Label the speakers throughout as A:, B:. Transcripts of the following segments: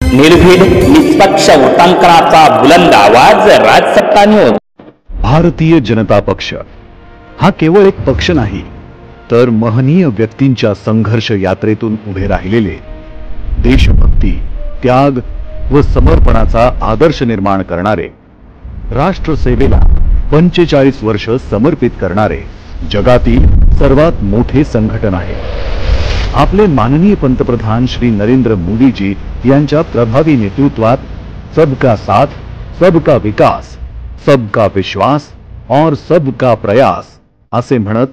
A: निर्भीड निष्पक्ष वृत्तांकनाचा बुलंद आवाज राजसत्ता न्यूज।
B: भारतीय जनता पक्ष हा केवळ एक पक्ष नाही, तर महनीय व्यक्तींच्या संघर्ष यात्रेतून उभे राहिलेले, देशभक्ती, त्याग व समर्पणाचा आदर्श निर्माण करणारे, राष्ट्रसेवेला 45 वर्ष समर्पित करणारे जगातील सर्वात मोठे संघटन आहे। आपले माननीय पंतप्रधान श्री नरेंद्र मोदीजी यांच्या प्रभावी नेतृत्वात सबका साथ, सबका विकास, सबका विश्वास और सबका प्रयास असे म्हणत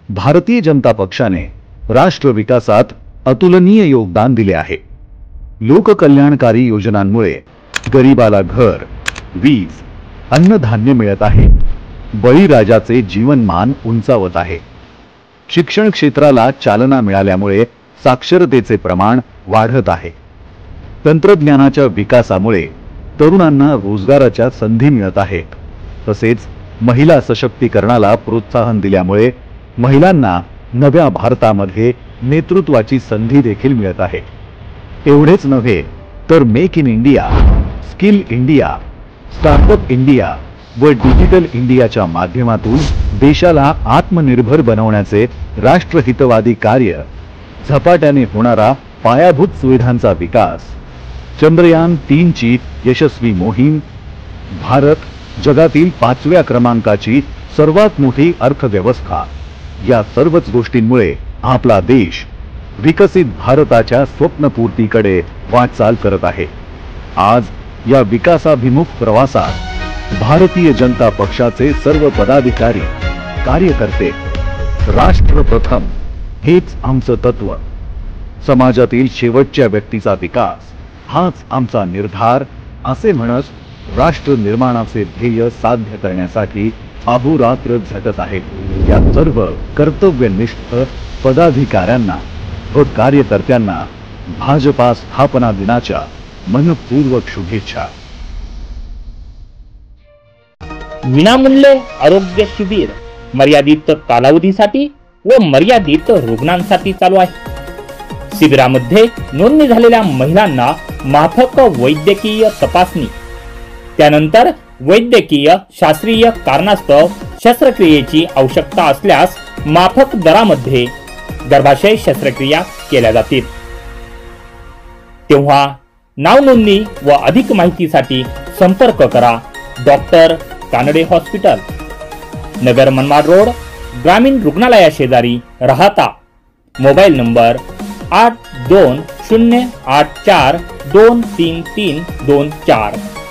B: भारतीय जनता पक्षाने राष्ट्र विकासात अतुलनीय योगदान दिले आहे। लोककल्याणकारी योजनांमुळे गरीबाला घर, वीज, अन्नधान्य मिळत आहे। बळीराजाचे जीवनमान उंचावत आहे। शिक्षण क्षेत्राला चालना मिळाल्यामुळे साक्षरतेचे प्रमाण वाढत आहे। तंत्रज्ञानाच्या विकासामुळे तरुणांना रोजगाराच्या संधी मिळत आहेत। तसेच महिला सशक्तीकरणाला प्रोत्साहन दिल्यामुळे महिलांना नव्या भारतामध्ये नेतृत्वाची संधी देखील मिळत आहे। एवढेच नव्हे तर make in India, skill India, startup India व डिजिटल इंडियाच्या माध्यमातून देशाला आत्मनिर्भर बनवण्याचे राष्ट्रहितवादी कार्य, झपाट्याने होणारा पायाभूत सुविधांचा विकास, चंद्रयान 3 ची यशस्वी मोहीम, भारत जगातील 5व्या क्रमांकाची सर्वात मोठी अर्थव्यवस्था, या सर्वच गोष्टींमुळे आपला देश विकसित भारताच्या स्वप्नपूर्तीकडे वाटचाल करत आहे। आज या विकासाभिमुख प्रवासात भारतीय जनता पक्षाचे सर्व पदाधिकारी, कार्यकर्ते राष्ट्र प्रथम हेच आमचं तत्व, समाजातील शेवटच्या व्यक्तीचा विकास हाच आमचा निर्धार असे म्हणत राष्ट्र निर्माणाचे ध्येय साध्य करण्यासाठी अहोरात्र झटत आहेत। या सर्व कर्तव्यनिष्ठ पदाधिकाऱ्यांना व कार्यकर्त्यांना भाजपा स्थापना दिनाच्या मनपूर्वक शुभेच्छा।
A: विनामूल्य आरोग्य शिबिर मर्यादित कालावधीसाठी व मर्यादित रुग्णांसाठी चालू आहे। शिबिरामध्ये नोंदणी झालेल्या महिलांना माफक वैद्यकीय तपासणी, त्यानंतर वैद्यकीय शास्त्रीय कारणास्तव शस्त्रक्रियेची आवश्यकता असल्यास माफक दरामध्ये गर्भाशय शस्त्रक्रिया केल्या जातील। तेव्हा नाव नोंदणी व अधिक माहितीसाठी संपर्क करा doctor Kanade hospital, Nagar Manmad road, ग्रामीण रुग्णालया शेजारी, राहता। Mobile number 8208423324।